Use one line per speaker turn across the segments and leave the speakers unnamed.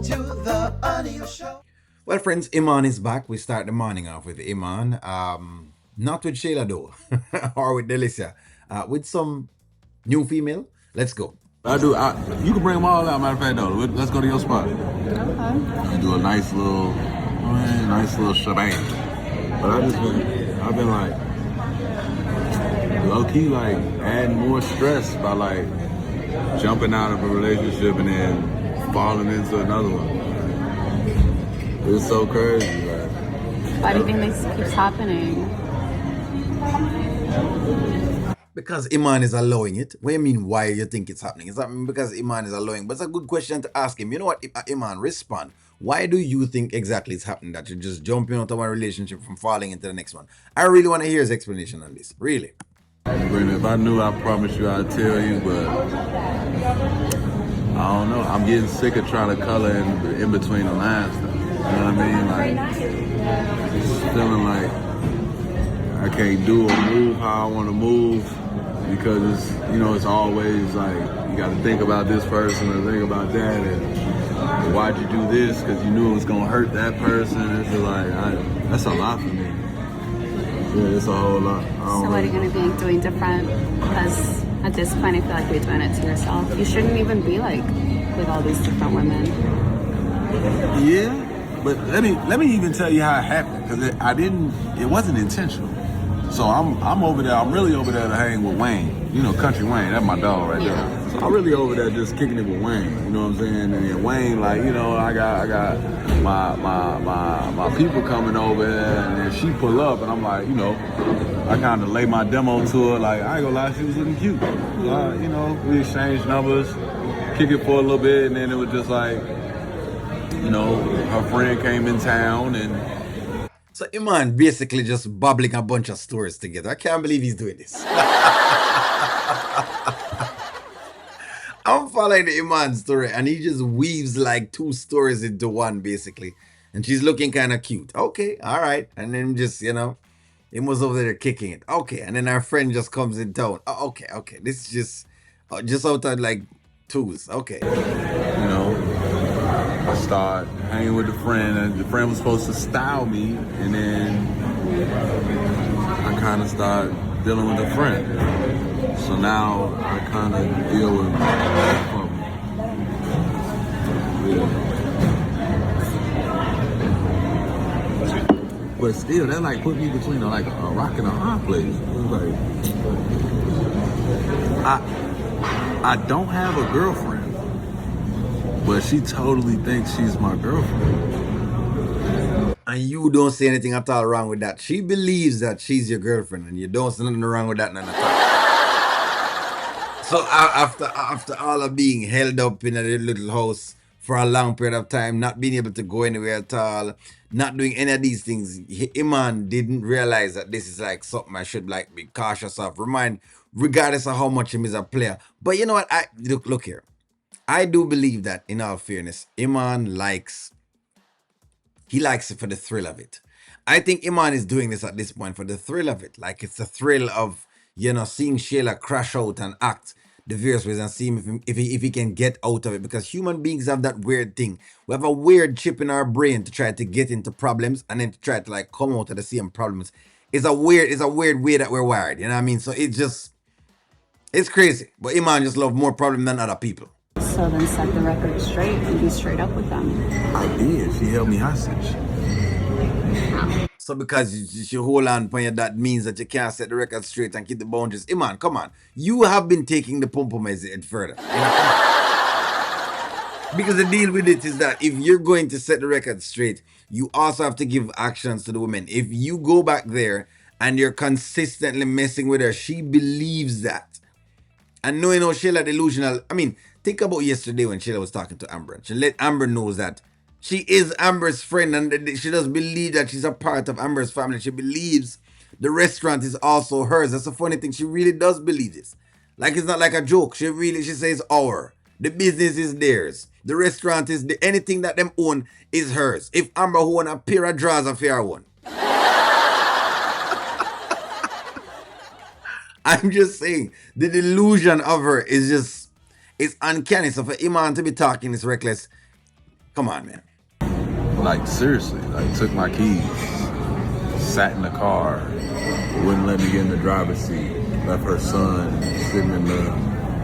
to the audio show.
Well, friends, Iman is back. We start the morning off with Iman. Not with Shayla though, or with Delicia. With some new female. Let's go.
I do. You can bring them all out. Matter of fact, though, let's go to your spot.
Okay.
You do a nice little shebang. But I've been like low key, like adding more stress by like jumping out of a relationship and then falling into another one. It's so crazy. Like,
Why do you think this keeps happening?
Because Iman is allowing it. What do you mean, why you think it's happening? It's happening because Iman is allowing. But it's a good question to ask him. You know what, Iman, respond. Why do you think exactly it's happening that you're just jumping out of one relationship from falling into the next one? I really want to hear his explanation on this. Really.
Brandon, if I knew, I promise you I'd tell you, but I don't know. I'm getting sick of trying to color in between the lines. Though. You know what I mean? Like, just feeling like I can't do or move how I want to move because it's always like you got to think about this person or think about that, and why'd you do this? Because you knew it was gonna hurt that person. It's just like that's a lot for me. Yeah, it's a whole lot.
So what are you going to be doing different? Because at this point, I feel like you're doing it to yourself. You shouldn't even be like with all these different women.
Yeah, but let me even tell you how it happened because it wasn't intentional. So I'm over there. I'm really over there to hang with Wayne. Kountry Wayne. That's my dog right there. So I'm really over there just kicking it with Wayne. You know what I'm saying? And then Wayne, like, I got my people coming over here, and then she pull up, and I'm like, I kind of lay my demo to her. Like, I ain't gonna lie, she was looking cute. We exchanged numbers, kick it for a little bit, and then it was just like, her friend came in town and.
So Iman basically just bubbling a bunch of stories together. I can't believe he's doing this. I'm following the Iman story and he just weaves like two stories into one basically. And she's looking kind of cute. Okay, all right. And then just, he was over there kicking it. Okay, and then our friend just comes in town. Oh, okay. This is just out of like twos. Okay.
I started hanging with a friend, and the friend was supposed to style me, and then I kind of started dealing with a friend. So now I kind of deal with But still, that like put me between a rock and a hard place. It was like I don't have a girlfriend. But she totally thinks she's my girlfriend.
And you don't say anything at all wrong with that. She believes that she's your girlfriend, and you don't say nothing wrong with that none at all. So after all of being held up in a little house for a long period of time, not being able to go anywhere at all, not doing any of these things, Iman didn't realize that this is like something I should like be cautious of. Regardless of how much him is a player. But you know what? Look here. I do believe that, in all fairness, Iman likes it for the thrill of it. I think Iman is doing this at this point for the thrill of it. Like, it's the thrill of, seeing Shayla crash out and act the various ways and seeing if he can get out of it. Because human beings have that weird thing. We have a weird chip in our brain to try to get into problems and then to try to like come out of the same problems. It's a weird way that we're wired. You know what I mean? So it's crazy. But Iman just love more problem than other people.
So then set the record straight and be straight up with them.
I did. She held me hostage.
So because you hold on for you, that means that you can't set the record straight and keep the boundaries. Iman, come on. You have been taking the pom-pom head further. Because the deal with it is that if you're going to set the record straight, you also have to give actions to the women. If you go back there and you're consistently messing with her, she believes that. And knowing how Shayla delusional, think about yesterday when Shayla was talking to Amber. She let Amber know that she is Amber's friend and she does believe that she's a part of Amber's family. She believes the restaurant is also hers. That's a funny thing. She really does believe this. Like, it's not like a joke. She says our. The business is theirs. The restaurant is anything that them own is hers. If Amber own a pair of drawers, a fair one. I'm just saying, the delusion of her is uncanny. So for Iman to be talking is reckless. Come on, man.
Like seriously, like took my keys, sat in the car, wouldn't let me get in the driver's seat, left her son sitting in the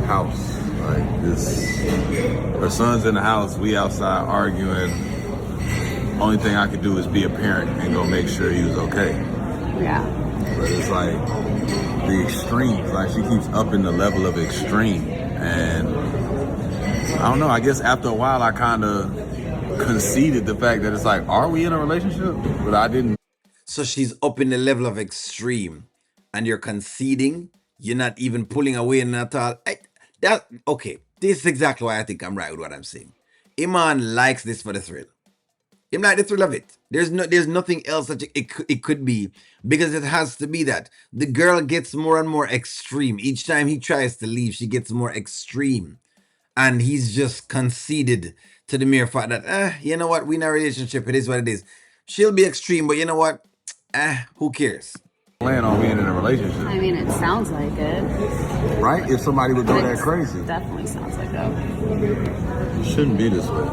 house. Like this, her son's in the house, we outside arguing. Only thing I could do is be a parent and go make sure he was okay.
Yeah.
But it's like the extremes, like she keeps upping the level of extreme. And I don't know, I guess after a while I kind of conceded the fact that it's like, are we in a relationship? But I didn't.
So she's up in the level of extreme, and you're conceding. You're not even pulling away at all. Okay. This is exactly why I think I'm right with what I'm saying. Iman likes this for the thrill. Him like the thrill of it. There's nothing else that it could be, because it has to be that the girl gets more and more extreme each time he tries to leave. She gets more extreme, and he's just conceded to the mere fact that you know what, we in a relationship. It is what it is. She'll be extreme, but you know what, who cares?
Plan on being in a relationship.
I mean, it sounds like it.
Right? If somebody would go that crazy.
Definitely sounds like it.
It shouldn't be this way.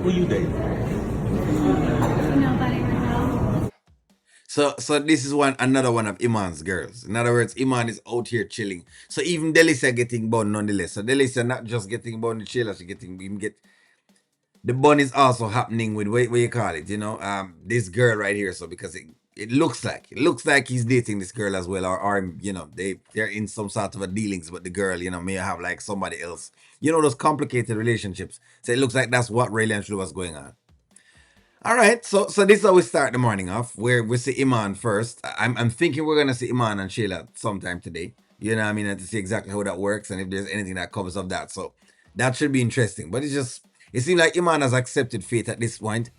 Who you dating?
Nobody right now.
So this is another one of Iman's girls. In other words, Iman is out here chilling. So even Delicia getting bun nonetheless. So Delicia not just getting bun the Shayla, she getting him get. The bun is also happening with what you call it, this girl right here. So because it looks like he's dating this girl as well, or they're in some sort of a dealings, but the girl may have like somebody else. Those complicated relationships. So it looks like that's what really and truly was going on. All right, so this is how we start the morning off, where we see Iman first. I'm thinking we're gonna see Iman and Shayla sometime today. You know what I mean? And to see exactly how that works and if there's anything that comes of that. So that should be interesting. But it seems like Iman has accepted fate at this point,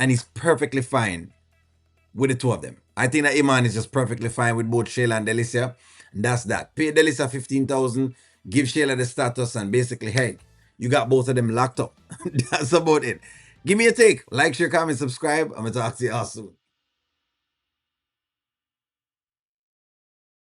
and he's perfectly fine with the two of them. I think that Iman is just perfectly fine with both Shayla and Delicia. And that's that. Pay Delicia 15,000, give Shayla the status, and basically, hey, you got both of them locked up. That's about it. Give me a take. Like, share, comment, subscribe. I'm going to talk to you all soon.